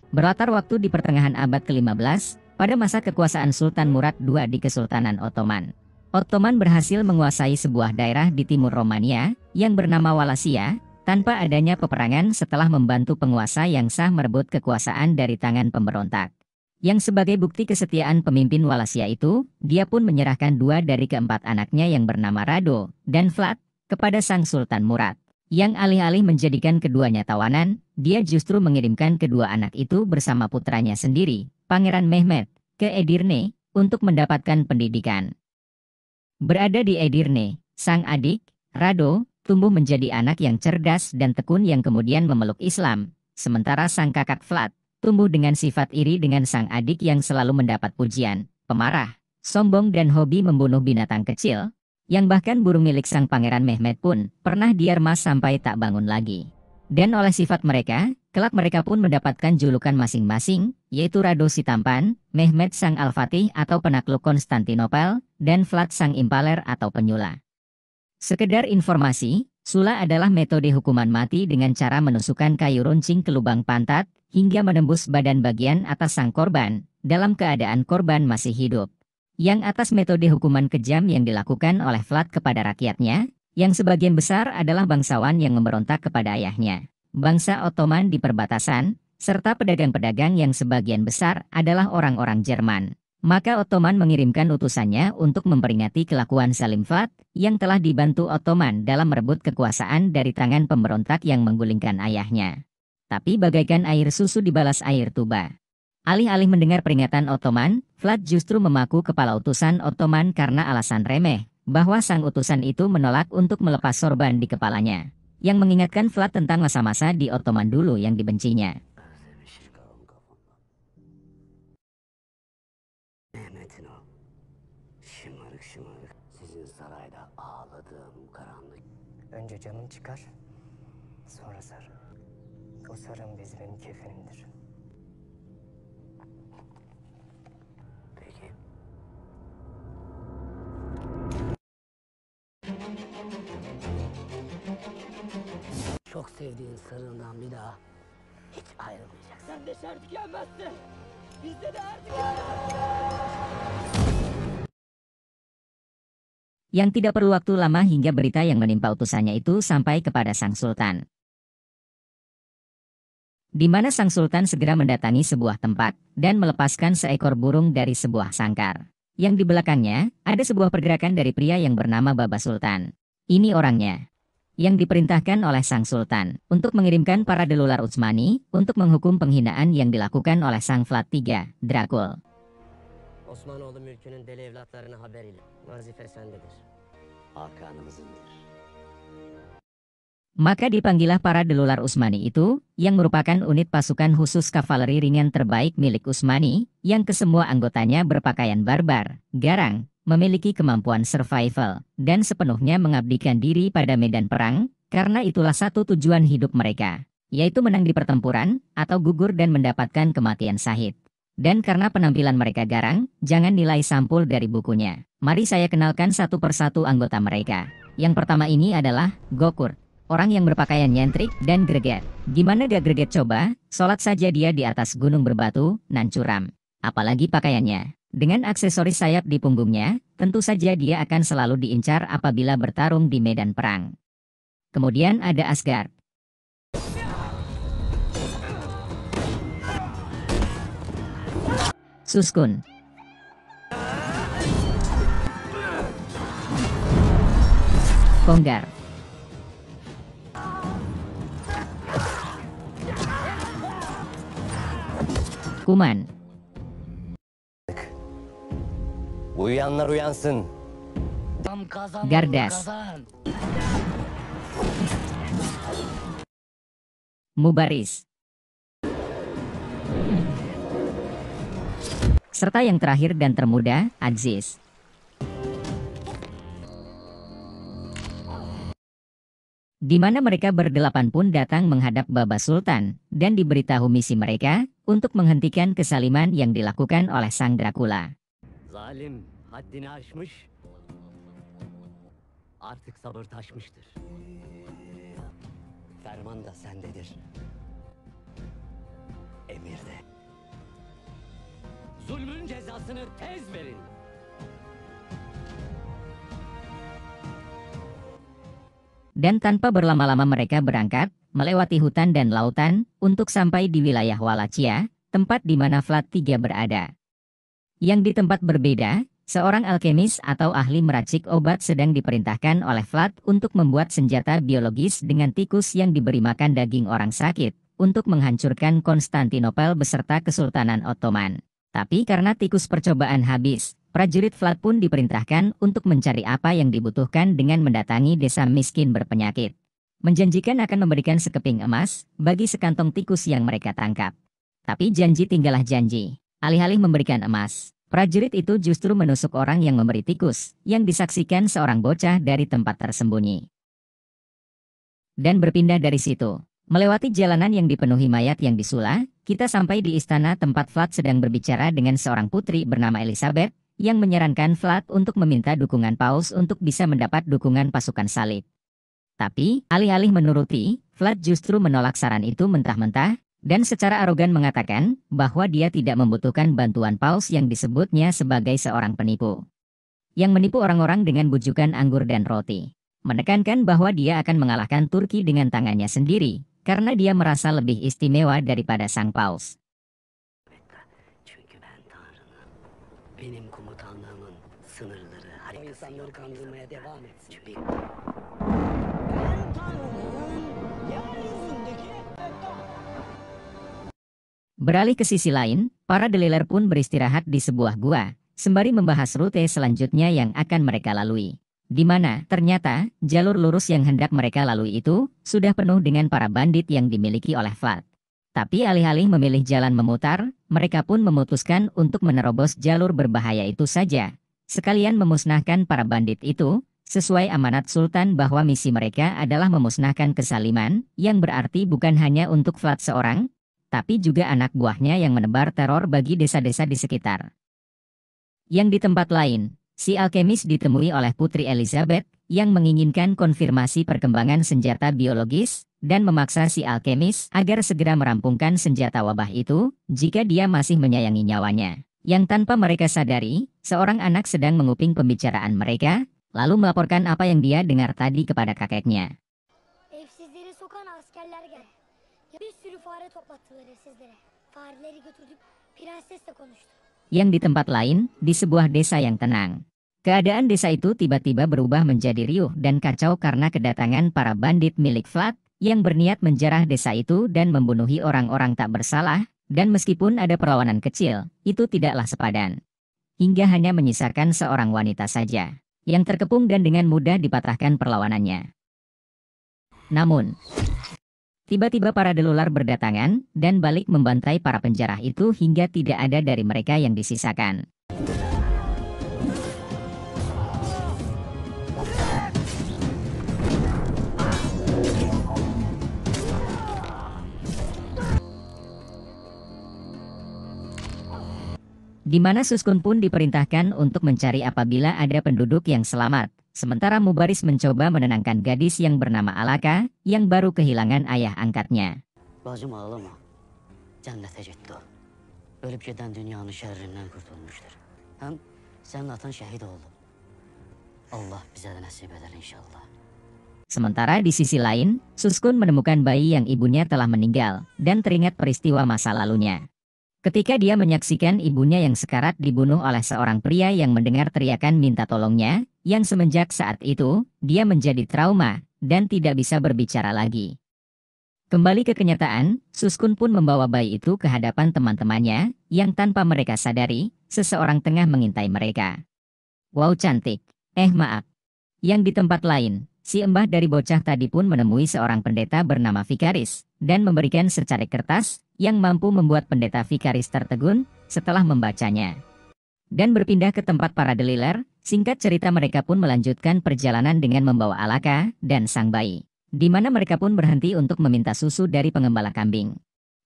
Berlatar waktu di pertengahan abad ke-15, pada masa kekuasaan Sultan Murad II di Kesultanan Ottoman. Ottoman berhasil menguasai sebuah daerah di timur Romania, yang bernama Wallachia, tanpa adanya peperangan setelah membantu penguasa yang sah merebut kekuasaan dari tangan pemberontak. Yang sebagai bukti kesetiaan pemimpin Wallachia itu, dia pun menyerahkan 2 dari keempat anaknya yang bernama Rado dan Vlad kepada sang Sultan Murad. Yang alih-alih menjadikan keduanya tawanan, dia justru mengirimkan kedua anak itu bersama putranya sendiri, Pangeran Mehmed, ke Edirne, untuk mendapatkan pendidikan. Berada di Edirne, sang adik, Rado, tumbuh menjadi anak yang cerdas dan tekun yang kemudian memeluk Islam, sementara sang kakak Vlad, tumbuh dengan sifat iri dengan sang adik yang selalu mendapat pujian, pemarah, sombong dan hobi membunuh binatang kecil, yang bahkan burung milik sang Pangeran Mehmed pun pernah dia remas sampai tak bangun lagi. Dan oleh sifat mereka, kelak mereka pun mendapatkan julukan masing-masing, yaitu Rado si Tampan, Mehmed sang Al-Fatih atau penakluk Konstantinopel, dan Vlad sang Impaler atau penyula. Sekedar informasi, sula adalah metode hukuman mati dengan cara menusukkan kayu runcing ke lubang pantat, hingga menembus badan bagian atas sang korban, dalam keadaan korban masih hidup. Yang atas metode hukuman kejam yang dilakukan oleh Vlad kepada rakyatnya, yang sebagian besar adalah bangsawan yang memberontak kepada ayahnya, bangsa Ottoman di perbatasan, serta pedagang-pedagang yang sebagian besar adalah orang-orang Jerman. Maka Ottoman mengirimkan utusannya untuk memperingati kelakuan Salim Vlad, yang telah dibantu Ottoman dalam merebut kekuasaan dari tangan pemberontak yang menggulingkan ayahnya. Tapi bagaikan air susu dibalas air tuba. Alih-alih mendengar peringatan Ottoman, Vlad justru memaku kepala utusan Ottoman karena alasan remeh, bahwa sang utusan itu menolak untuk melepas sorban di kepalanya. Yang mengingatkan Vlad tentang masa-masa di Ottoman dulu yang dibencinya. Önce canım çıkar, sonra sarı. O sarığın bezi benim kefenimdir. Peki. Çok sevdiğin sarığından bir daha hiç ayrılmayacaksın. Sen de şer tükenmezsin. Bizde de er Yang tidak perlu waktu lama hingga berita yang menimpa utusannya itu sampai kepada sang sultan. Di mana sang sultan segera mendatangi sebuah tempat dan melepaskan seekor burung dari sebuah sangkar. Yang di belakangnya ada sebuah pergerakan dari pria yang bernama Baba Sultan. Ini orangnya yang diperintahkan oleh sang sultan untuk mengirimkan para delular Utsmani untuk menghukum penghinaan yang dilakukan oleh sang Vlad III, Drakul. Osmanoğlu mülkünün deli evlatlarına haber ile. Vazife sendedir. Hakanımızındır. Maka dipanggillah para delular Utsmani itu, yang merupakan unit pasukan khusus kavaleri ringan terbaik milik Utsmani, yang kesemua anggotanya berpakaian barbar, garang, memiliki kemampuan survival, dan sepenuhnya mengabdikan diri pada medan perang, karena itulah satu tujuan hidup mereka, yaitu menang di pertempuran, atau gugur dan mendapatkan kematian syahid. Dan karena penampilan mereka garang, jangan nilai sampul dari bukunya. Mari saya kenalkan satu persatu anggota mereka. Yang pertama ini adalah Gokurt, orang yang berpakaian nyentrik dan greget. Gimana gak greget coba? Sholat saja dia di atas gunung berbatu, nan curam. Apalagi pakaiannya. Dengan aksesoris sayap di punggungnya, tentu saja dia akan selalu diincar apabila bertarung di medan perang. Kemudian ada Asgard. Suskun. Konggar. Kuman. Uyuyanlar uyansın. Gardas. Mubaris. Serta yang terakhir dan termuda, Aziz. Di mana mereka berdelapan pun datang menghadap Baba Sultan, dan diberitahu misi mereka, untuk menghentikan kesaliman yang dilakukan oleh sang Dracula. Zalim haddini aşmış. Artık sabır taşmıştır. Ferman da sendedir. Emir de. Zulmün cezasını tez verin. Dan tanpa berlama-lama mereka berangkat, melewati hutan dan lautan, untuk sampai di wilayah Wallachia, tempat di mana Vlad III berada. Yang di tempat berbeda, seorang alkemis atau ahli meracik obat sedang diperintahkan oleh Vlad untuk membuat senjata biologis dengan tikus yang diberi makan daging orang sakit, untuk menghancurkan Konstantinopel beserta Kesultanan Ottoman. Tapi karena tikus percobaan habis, prajurit Vlad pun diperintahkan untuk mencari apa yang dibutuhkan dengan mendatangi desa miskin berpenyakit. Menjanjikan akan memberikan sekeping emas bagi sekantong tikus yang mereka tangkap. Tapi janji tinggallah janji. Alih-alih memberikan emas, prajurit itu justru menusuk orang yang memberi tikus, yang disaksikan seorang bocah dari tempat tersembunyi. Dan berpindah dari situ. Melewati jalanan yang dipenuhi mayat yang disula, kita sampai di istana tempat Vlad sedang berbicara dengan seorang putri bernama Elizabeth, yang menyarankan Vlad untuk meminta dukungan Paus untuk bisa mendapat dukungan pasukan salib. Tapi, alih-alih menuruti, Vlad justru menolak saran itu mentah-mentah, dan secara arogan mengatakan bahwa dia tidak membutuhkan bantuan Paus yang disebutnya sebagai seorang penipu. Yang menipu orang-orang dengan bujukan anggur dan roti. Menekankan bahwa dia akan mengalahkan Turki dengan tangannya sendiri, karena dia merasa lebih istimewa daripada sang Paus. Çünkü ben Tanrı'nın, benim komutanlığımın sınırları harikası yok. Kandırmaya devam etsin. Çünkü ben Tanrı'nın yeryüzündeki Beralih ke sisi lain, para deliler pun beristirahat di sebuah gua, sembari membahas rute selanjutnya yang akan mereka lalui. Di mana, ternyata, jalur lurus yang hendak mereka lalui itu, sudah penuh dengan para bandit yang dimiliki oleh Vlad. Tapi alih-alih memilih jalan memutar, mereka pun memutuskan untuk menerobos jalur berbahaya itu saja. Sekalian memusnahkan para bandit itu, sesuai amanat Sultan bahwa misi mereka adalah memusnahkan kesaliman, yang berarti bukan hanya untuk Vlad seorang, tapi juga anak buahnya yang menebar teror bagi desa-desa di sekitar. Yang di tempat lain, si alkemis ditemui oleh Putri Elizabeth, yang menginginkan konfirmasi perkembangan senjata biologis, dan memaksa si alkemis agar segera merampungkan senjata wabah itu, jika dia masih menyayangi nyawanya. Yang tanpa mereka sadari, seorang anak sedang menguping pembicaraan mereka, lalu melaporkan apa yang dia dengar tadi kepada kakeknya. Evsizleri sokan askerler geldi. Bir sürü fare toplattılar evsizlere. Fareleri götürdük. Prensesle konuştu. Yang di tempat lain, di sebuah desa yang tenang. Keadaan desa itu tiba-tiba berubah menjadi riuh dan kacau karena kedatangan para bandit milik Vlad, yang berniat menjarah desa itu dan membunuhi orang-orang tak bersalah, dan meskipun ada perlawanan kecil, itu tidaklah sepadan. Hingga hanya menyisakan seorang wanita saja, yang terkepung dan dengan mudah dipatahkan perlawanannya. Namun, tiba-tiba para delular berdatangan, dan balik membantai para penjarah itu hingga tidak ada dari mereka yang disisakan. Di mana Suskun pun diperintahkan untuk mencari apabila ada penduduk yang selamat. Sementara Mubaris mencoba menenangkan gadis yang bernama Alaka, yang baru kehilangan ayah angkatnya. Bacım ağlama. Cennete gitti o. Ölüp giden dünyanın şerrinden kurtulmuştur. Hem senin atan şehit oldu. Allah bize de nasip eder inşallah. Sementara di sisi lain, Suskun menemukan bayi yang ibunya telah meninggal, dan teringat peristiwa masa lalunya. Ketika dia menyaksikan ibunya yang sekarat dibunuh oleh seorang pria yang mendengar teriakan minta tolongnya, yang semenjak saat itu, dia menjadi trauma, dan tidak bisa berbicara lagi. Kembali ke kenyataan, Suskun pun membawa bayi itu ke hadapan teman-temannya, yang tanpa mereka sadari, seseorang tengah mengintai mereka. Wow cantik, maaf. Yang di tempat lain, si embah dari bocah tadi pun menemui seorang pendeta bernama Vikaris, dan memberikan secari kertas, yang mampu membuat pendeta Vikaris tertegun, setelah membacanya. Dan berpindah ke tempat para deliler, singkat cerita mereka pun melanjutkan perjalanan dengan membawa Alaka, dan sang bayi. Di mana mereka pun berhenti untuk meminta susu dari pengembala kambing.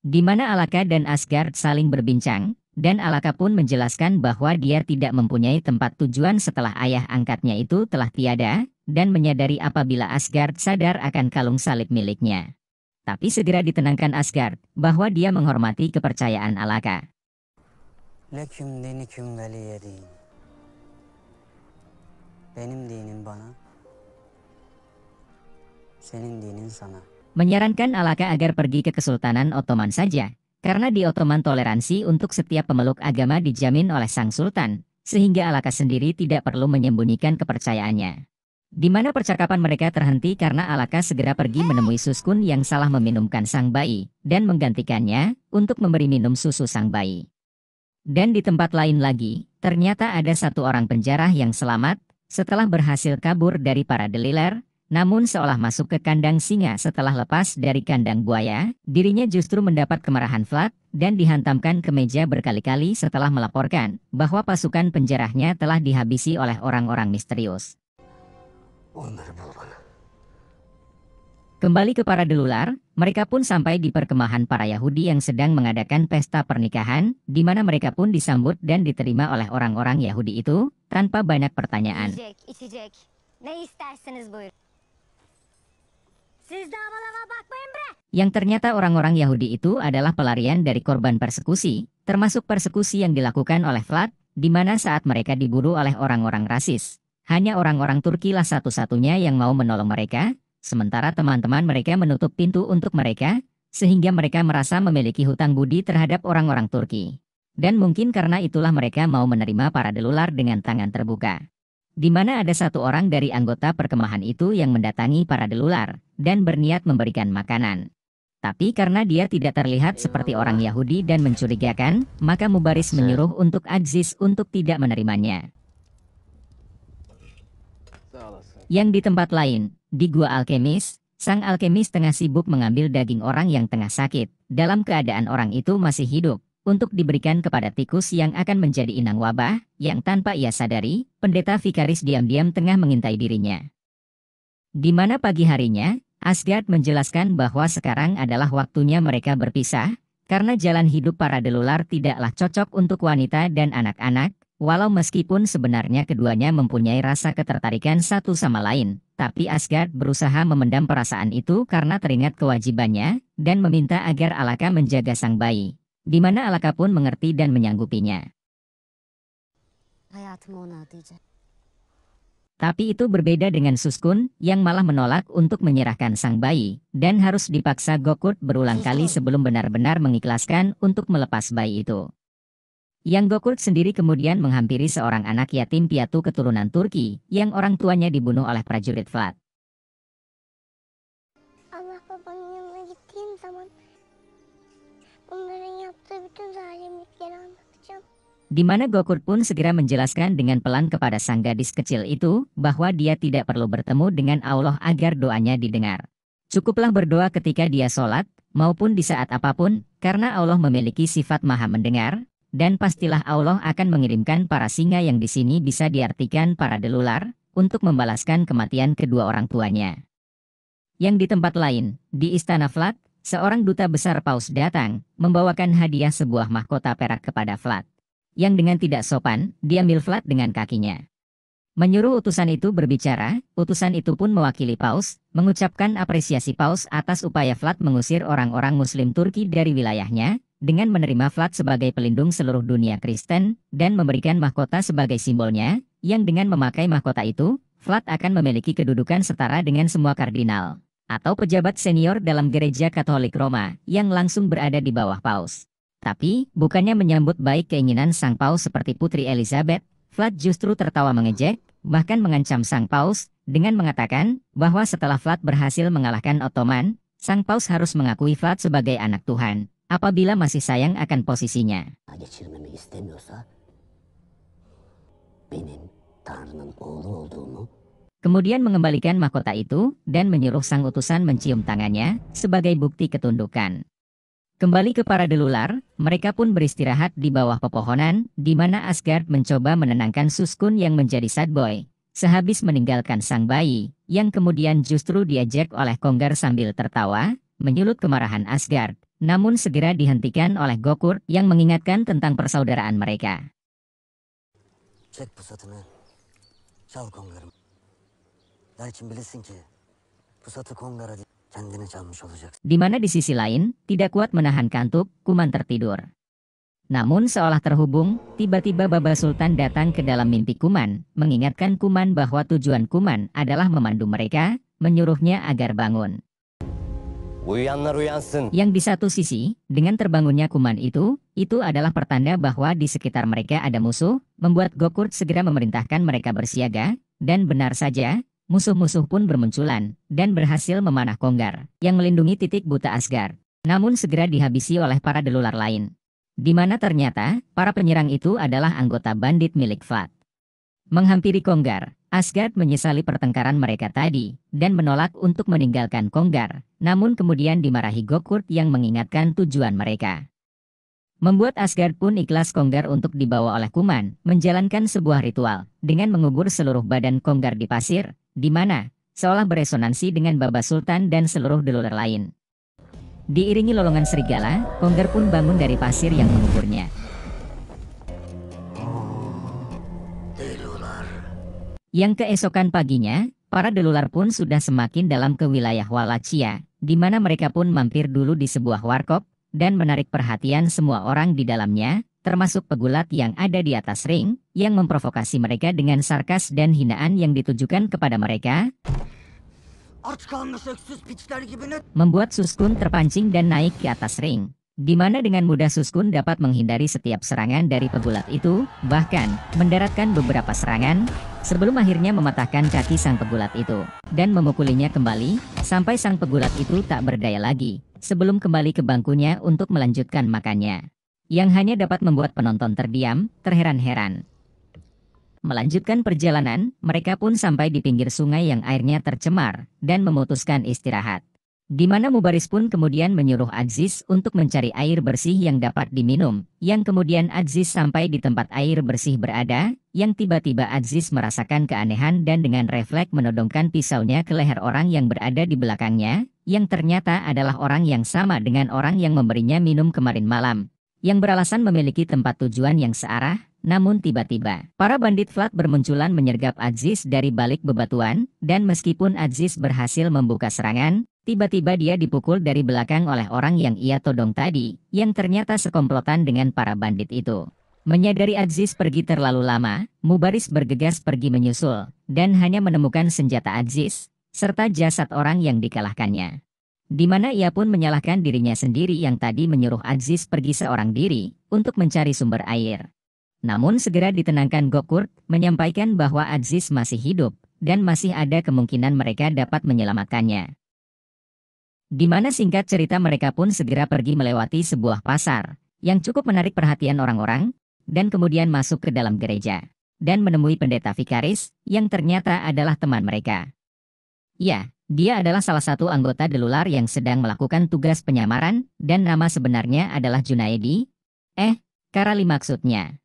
Di mana Alaka dan Asgard saling berbincang, dan Alaka pun menjelaskan bahwa dia tidak mempunyai tempat tujuan setelah ayah angkatnya itu telah tiada, dan menyadari apabila Asgard sadar akan kalung salib miliknya. Tapi segera ditenangkan Asgard bahwa dia menghormati kepercayaan Alaka. Leküm deniküm veliyedin. Benim dinim bana, senin dinin sana. Menyarankan Alaka agar pergi ke Kesultanan Ottoman saja, karena di Ottoman toleransi untuk setiap pemeluk agama dijamin oleh sang sultan, sehingga Alaka sendiri tidak perlu menyembunyikan kepercayaannya. Di mana percakapan mereka terhenti karena Alaka segera pergi menemui Suskun yang salah meminumkan sang bayi, dan menggantikannya untuk memberi minum susu sang bayi. Dan di tempat lain lagi, ternyata ada satu orang penjara yang selamat setelah berhasil kabur dari para Deliler, namun seolah masuk ke kandang singa setelah lepas dari kandang buaya, dirinya justru mendapat kemarahan Vlad dan dihantamkan ke meja berkali-kali setelah melaporkan bahwa pasukan penjarahnya telah dihabisi oleh orang-orang misterius. Onları bul bana. Kembali ke para Delular, mereka pun sampai di perkemahan para Yahudi yang sedang mengadakan pesta pernikahan, di mana mereka pun disambut dan diterima oleh orang-orang Yahudi itu, tanpa banyak pertanyaan. Yiyecek, içecek. Ne isterseniz buyurun. Siz de havalara bakmayın bre. Yang ternyata orang-orang Yahudi itu adalah pelarian dari korban persekusi, termasuk persekusi yang dilakukan oleh Vlad, di mana saat mereka diburu oleh orang-orang rasis. Hanya orang-orang Turki lah satu-satunya yang mau menolong mereka, sementara teman-teman mereka menutup pintu untuk mereka, sehingga mereka merasa memiliki hutang budi terhadap orang-orang Turki. Dan mungkin karena itulah mereka mau menerima para Delular dengan tangan terbuka. Di mana ada satu orang dari anggota perkemahan itu yang mendatangi para Delular, dan berniat memberikan makanan. Tapi karena dia tidak terlihat seperti orang Yahudi dan mencurigakan, maka Mubaris menyuruh untuk Aziz untuk tidak menerimanya. Yang di tempat lain, di Gua Alkemis, sang alkemis tengah sibuk mengambil daging orang yang tengah sakit, dalam keadaan orang itu masih hidup, untuk diberikan kepada tikus yang akan menjadi inang wabah, yang tanpa ia sadari, pendeta Vikaris diam-diam tengah mengintai dirinya. Di mana pagi harinya, Asgard menjelaskan bahwa sekarang adalah waktunya mereka berpisah, karena jalan hidup para Delular tidaklah cocok untuk wanita dan anak-anak, walau meskipun sebenarnya keduanya mempunyai rasa ketertarikan satu sama lain, tapi Asgard berusaha memendam perasaan itu karena teringat kewajibannya, dan meminta agar Alaka menjaga sang bayi. Di mana Alaka pun mengerti dan menyanggupinya. Hayatımı ona adayacağım. Tapi itu berbeda dengan Suskun, yang malah menolak untuk menyerahkan sang bayi, dan harus dipaksa Gokurt berulang kali sebelum benar-benar mengikhlaskan untuk melepas bayi itu. Yang Gokurt sendiri kemudian menghampiri seorang anak yatim piatu keturunan Turki, yang orang tuanya dibunuh oleh prajurit Vlad. Allah babanın yanına gittiğim zaman bunların yaptığı bütün zalimlikleri anlatacağım. Di mana Gokurt pun segera menjelaskan dengan pelan kepada sang gadis kecil itu, bahwa dia tidak perlu bertemu dengan Allah agar doanya didengar. Cukuplah berdoa ketika dia sholat, maupun di saat apapun, karena Allah memiliki sifat maha mendengar, dan pastilah Allah akan mengirimkan para singa yang di sini bisa diartikan para Delular, untuk membalaskan kematian kedua orang tuanya. Yang di tempat lain, di Istana Vlad, seorang duta besar Paus datang, membawakan hadiah sebuah mahkota perak kepada Vlad. Yang dengan tidak sopan, diambil Vlad dengan kakinya. Menyuruh utusan itu berbicara, utusan itu pun mewakili Paus, mengucapkan apresiasi Paus atas upaya Vlad mengusir orang-orang Muslim Turki dari wilayahnya, dengan menerima Vlad sebagai pelindung seluruh dunia Kristen, dan memberikan mahkota sebagai simbolnya, yang dengan memakai mahkota itu, Vlad akan memiliki kedudukan setara dengan semua kardinal, atau pejabat senior dalam gereja Katolik Roma, yang langsung berada di bawah Paus. Tapi, bukannya menyambut baik keinginan sang Paus seperti Putri Elizabeth, Vlad justru tertawa mengejek, bahkan mengancam sang Paus, dengan mengatakan bahwa setelah Vlad berhasil mengalahkan Ottoman, sang Paus harus mengakui Vlad sebagai anak Tuhan, apabila masih sayang akan posisinya. Geçirmemi istemiyorsa benim Tanrı'nın oğlu olduğumu Kemudian mengembalikan mahkota itu, dan menyuruh sang utusan mencium tangannya, sebagai bukti ketundukan. Kembali ke para Delular, mereka pun beristirahat di bawah pepohonan, di mana Asgard mencoba menenangkan Suskun yang menjadi sad boy, sehabis meninggalkan sang bayi, yang kemudian justru diajak oleh Konggar sambil tertawa, menyulut kemarahan Asgard, namun segera dihentikan oleh Gokurt yang mengingatkan tentang persaudaraan mereka. Çek pusatını, çal kongarım. Lakin bilirsin ki pusatı kongara değil, kendini çalmış olacaksın. Di mana di sisi lain, tidak kuat menahan kantuk, Kuman tertidur. Namun seolah terhubung, tiba-tiba Baba Sultan datang ke dalam mimpi Kuman, mengingatkan Kuman bahwa tujuan Kuman adalah memandu mereka, menyuruhnya agar bangun. Uyuyanlar uyansın. Yang di satu sisi, dengan terbangunnya Kuman itu adalah pertanda bahwa di sekitar mereka ada musuh, membuat Gokurt segera memerintahkan mereka bersiaga, dan benar saja, musuh-musuh pun bermunculan, dan berhasil memanah Konggar, yang melindungi titik buta Asgard. Namun segera dihabisi oleh para delular lain. Di mana ternyata, para penyerang itu adalah anggota bandit milik Vlad. Menghampiri Konggar, Asgard menyesali pertengkaran mereka tadi, dan menolak untuk meninggalkan Konggar, namun kemudian dimarahi Gokurt yang mengingatkan tujuan mereka. Membuat Asgard pun ikhlas Konggar untuk dibawa oleh Kuman, menjalankan sebuah ritual, dengan mengubur seluruh badan Konggar di pasir, di mana, seolah beresonansi dengan Baba Sultan dan seluruh delular lain. Diiringi lolongan serigala, Konggar pun bangun dari pasir yang menguburnya. Yang keesokan paginya, para delular pun sudah semakin dalam ke wilayah Wallachia, di mana mereka pun mampir dulu di sebuah warkop, dan menarik perhatian semua orang di dalamnya, termasuk pegulat yang ada di atas ring, yang memprovokasi mereka dengan sarkas dan hinaan yang ditujukan kepada mereka, membuat Suskun terpancing dan naik ke atas ring. Di mana dengan mudah Suskun dapat menghindari setiap serangan dari pegulat itu, bahkan mendaratkan beberapa serangan, sebelum akhirnya mematahkan kaki sang pegulat itu, dan memukulinya kembali, sampai sang pegulat itu tak berdaya lagi, sebelum kembali ke bangkunya untuk melanjutkan makannya. Yang hanya dapat membuat penonton terdiam, terheran-heran. Melanjutkan perjalanan, mereka pun sampai di pinggir sungai yang airnya tercemar, dan memutuskan istirahat. Di mana Mubaris pun kemudian menyuruh Aziz untuk mencari air bersih yang dapat diminum, yang kemudian Aziz sampai di tempat air bersih berada, yang tiba-tiba Aziz merasakan keanehan dan dengan refleks menodongkan pisaunya ke leher orang yang berada di belakangnya, yang ternyata adalah orang yang sama dengan orang yang memberinya minum kemarin malam, yang beralasan memiliki tempat tujuan yang searah. Namun tiba-tiba, para bandit Vlad bermunculan menyergap Aziz dari balik bebatuan, dan meskipun Aziz berhasil membuka serangan, tiba-tiba dia dipukul dari belakang oleh orang yang ia todong tadi, yang ternyata sekomplotan dengan para bandit itu. Menyadari Aziz pergi terlalu lama, Mubaris bergegas pergi menyusul, dan hanya menemukan senjata Aziz, serta jasad orang yang dikalahkannya. Di mana ia pun menyalahkan dirinya sendiri yang tadi menyuruh Aziz pergi seorang diri, untuk mencari sumber air. Namun segera ditenangkan Gokurt, menyampaikan bahwa Aziz masih hidup, dan masih ada kemungkinan mereka dapat menyelamatkannya. Di mana singkat cerita mereka pun segera pergi melewati sebuah pasar, yang cukup menarik perhatian orang-orang, dan kemudian masuk ke dalam gereja, dan menemui pendeta Vikaris, yang ternyata adalah teman mereka. Ya, dia adalah salah satu anggota delular yang sedang melakukan tugas penyamaran, dan nama sebenarnya adalah Junaedi. Karali maksudnya.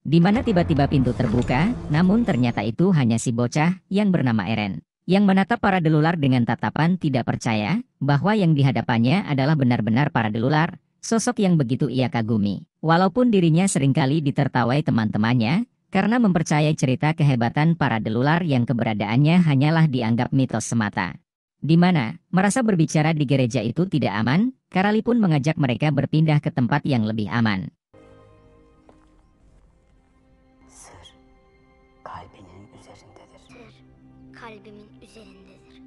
Di mana tiba-tiba pintu terbuka, namun ternyata itu hanya si bocah yang bernama Eren, yang menatap para delular dengan tatapan tidak percaya bahwa yang dihadapannya adalah benar-benar para delular, sosok yang begitu ia kagumi. Walaupun dirinya seringkali ditertawai teman-temannya, karena mempercayai cerita kehebatan para delular yang keberadaannya hanyalah dianggap mitos semata. Di mana, merasa berbicara di gereja itu tidak aman, Karali pun mengajak mereka berpindah ke tempat yang lebih aman. Kalbimin üzerindedir.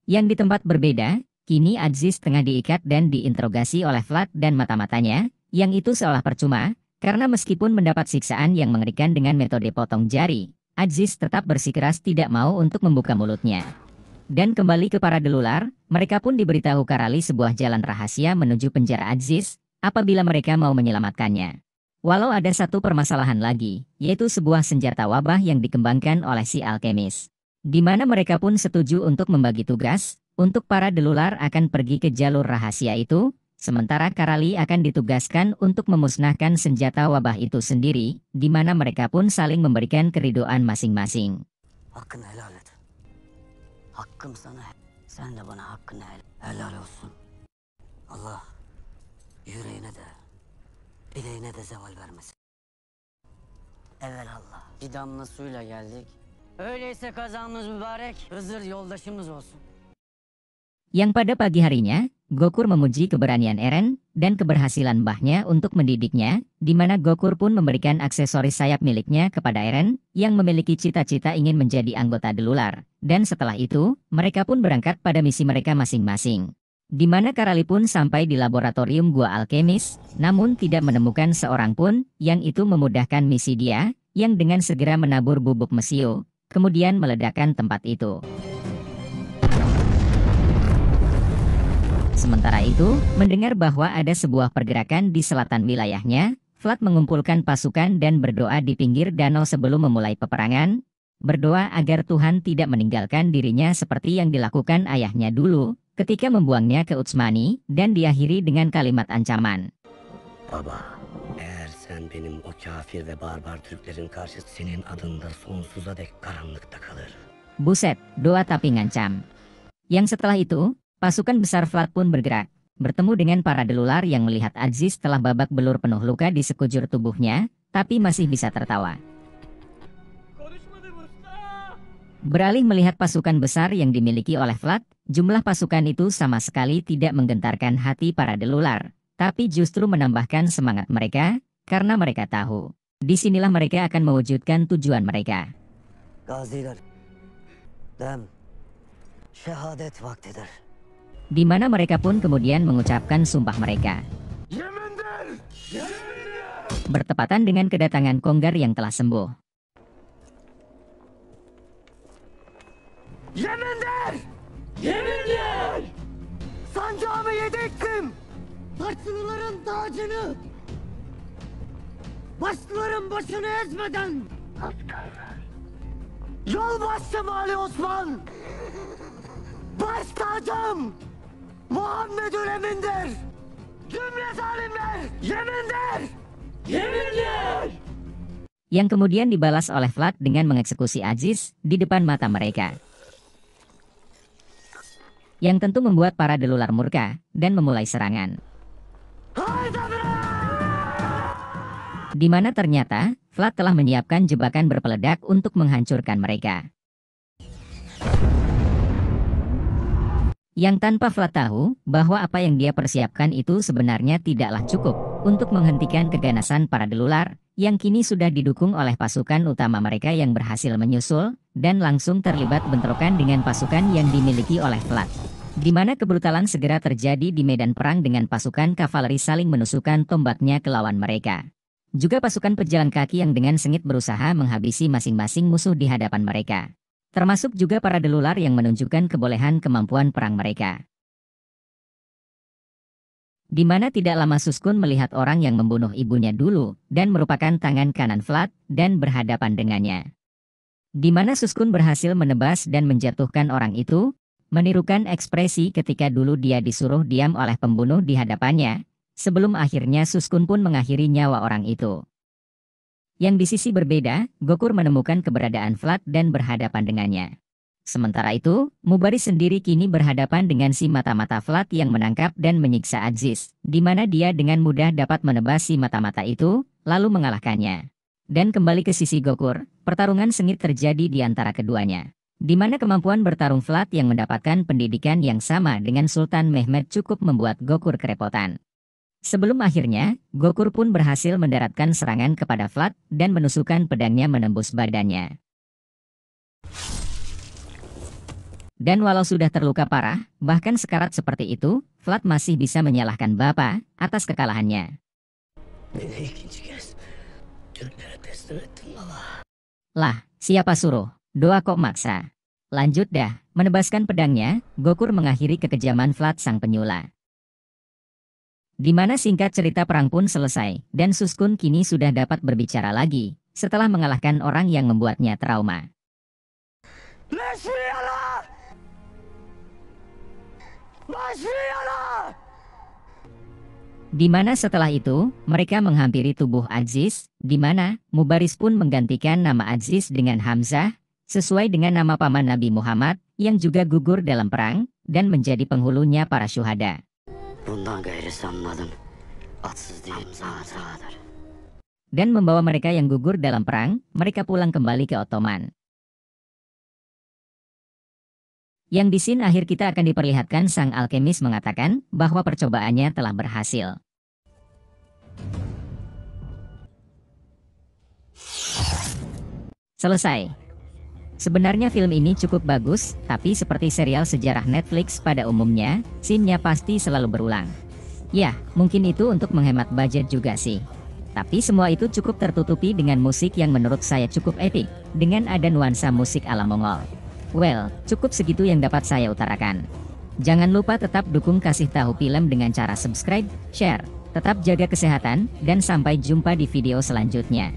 Yang di tempat berbeda, kini Aziz tengah diikat dan diinterogasi oleh Vlad dan mata-matanya, yang itu seolah percuma, karena meskipun mendapat siksaan yang mengerikan dengan metode potong jari, Aziz tetap bersikeras tidak mau untuk membuka mulutnya. Dan kembali ke para delular, mereka pun diberitahu Karali sebuah jalan rahasia menuju penjara Aziz, apabila mereka mau menyelamatkannya. Walau ada satu permasalahan lagi, yaitu sebuah senjata wabah yang dikembangkan oleh si alkemis. Di mana mereka pun setuju untuk membagi tugas, untuk para delular akan pergi ke jalur rahasia itu, sementara Karali akan ditugaskan untuk memusnahkan senjata wabah itu sendiri, di mana mereka pun saling memberikan keridoan masing-masing. Hakkını helal et. Hakkım sana. Sen de bana hakkını helal olsun. Allah yüreğine de, bileğine de zeval vermesin. Evelallah. Bir damla suyla geldik. Öyleyse kazamız mübarek, Hızır yoldaşımız olsun. Yang pada pagi harinya, Gokul memuji keberanian Eren dan keberhasilan mbahnya untuk mendidiknya, di mana Gokul pun memberikan aksesoris sayap miliknya kepada Eren yang memiliki cita-cita ingin menjadi anggota Delular. Dan setelah itu, mereka pun berangkat pada misi mereka masing-masing. Di mana Karali pun sampai di laboratorium Gua Alkemis, namun tidak menemukan seorang pun, yang itu memudahkan misi dia, yang dengan segera menabur bubuk mesio, kemudian meledakkan tempat itu. Sementara itu, mendengar bahwa ada sebuah pergerakan di selatan wilayahnya, Vlad mengumpulkan pasukan dan berdoa di pinggir danau sebelum memulai peperangan, berdoa agar Tuhan tidak meninggalkan dirinya seperti yang dilakukan ayahnya dulu, ketika membuangnya ke Utsmani, dan diakhiri dengan kalimat ancaman. Baba, eğer sen benim o kafir ve barbar Türklerin karşısında senin adında sonsuza dek karanlıkta kalır. Buset, doa tapi ngancam. Yang setelah itu, pasukan besar Vlad pun bergerak, bertemu dengan para Delular yang melihat Aziz telah babak belur penuh luka di sekujur tubuhnya, tapi masih bisa tertawa. Beralih melihat pasukan besar yang dimiliki oleh Vlad, jumlah pasukan itu sama sekali tidak menggentarkan hati para Delular, tapi justru menambahkan semangat mereka, karena mereka tahu, disinilah mereka akan mewujudkan tujuan mereka. Gaziler, dem, şehadet vaktidir. Di mana mereka pun kemudian mengucapkan sumpah mereka. Bertepatan dengan kedatangan Konggar yang telah sembuh. Yeminler! Yeminler! Sancağımı yedektim! Başlıların tacını! Başlıların başını ezmeden! Yolbaşçım Ali Osman! Baş tacım! Muhammedül Emin'dir! Cümle zalimler! Yeminler! Yeminler! Yang kemudian dibalas oleh Vlad dengan mengeksekusi Aziz di depan mata mereka. Yang tentu membuat para Delular murka dan memulai serangan. Di mana ternyata Vlad telah menyiapkan jebakan berpeledak untuk menghancurkan mereka. Yang tanpa Vlad tahu bahwa apa yang dia persiapkan itu sebenarnya tidaklah cukup untuk menghentikan keganasan para Delular yang kini sudah didukung oleh pasukan utama mereka yang berhasil menyusul dan langsung terlibat bentrokan dengan pasukan yang dimiliki oleh Vlad. Di mana kebrutalan segera terjadi di medan perang dengan pasukan kavaleri saling menusukkan tombaknya ke lawan mereka. Juga pasukan pejalan kaki yang dengan sengit berusaha menghabisi masing-masing musuh di hadapan mereka. Termasuk juga para Delular yang menunjukkan kebolehan kemampuan perang mereka. Di mana tidak lama Suskun melihat orang yang membunuh ibunya dulu dan merupakan tangan kanan Vlad dan berhadapan dengannya. Di mana Suskun berhasil menebas dan menjatuhkan orang itu, menirukan ekspresi ketika dulu dia disuruh diam oleh pembunuh di hadapannya, sebelum akhirnya Suskun pun mengakhiri nyawa orang itu. Yang di sisi berbeda, Gokul menemukan keberadaan Vlad dan berhadapan dengannya. Sementara itu, Mubaris sendiri kini berhadapan dengan si mata-mata Vlad yang menangkap dan menyiksa Aziz, di mana dia dengan mudah dapat menebas si mata-mata itu, lalu mengalahkannya. Dan kembali ke sisi Gokul, pertarungan sengit terjadi di antara keduanya. Di mana kemampuan bertarung Vlad yang mendapatkan pendidikan yang sama dengan Sultan Mehmed cukup membuat Gokul kerepotan. Sebelum akhirnya, Gokul pun berhasil mendaratkan serangan kepada Vlad dan menusukkan pedangnya menembus badannya. Dan walau sudah terluka parah, bahkan sekarat seperti itu, Vlad masih bisa menyalahkan Bapa atas kekalahannya. Lah, siapa suruh? Doa kok maksa. Lanjut dah, menebaskan pedangnya, Gokul mengakhiri kekejaman Vlad sang penyula. Di mana singkat cerita perang pun selesai, dan Suskun kini sudah dapat berbicara lagi, setelah mengalahkan orang yang membuatnya trauma. Di mana setelah itu, mereka menghampiri tubuh Aziz, di mana Mubaris pun menggantikan nama Aziz dengan Hamzah, sesuai dengan nama paman Nabi Muhammad, yang juga gugur dalam perang, dan menjadi penghulunya para syuhada. Bundan gayrisi anladım. Atsız değil, Hamza'dır. Dan membawa mereka yang gugur dalam perang, mereka pulang kembali ke Ottoman. Yang di scene akhir kita akan diperlihatkan sang alkemis mengatakan bahwa percobaannya telah berhasil. Selesai. Sebenarnya film ini cukup bagus, tapi seperti serial sejarah Netflix pada umumnya, scene-nya pasti selalu berulang. Ya, mungkin itu untuk menghemat budget juga sih. Tapi semua itu cukup tertutupi dengan musik yang menurut saya cukup epik, dengan ada nuansa musik ala Mongol. Well, cukup segitu yang dapat saya utarakan. Jangan lupa tetap dukung Kasih Tahu Film dengan cara subscribe, share, tetap jaga kesehatan, dan sampai jumpa di video selanjutnya.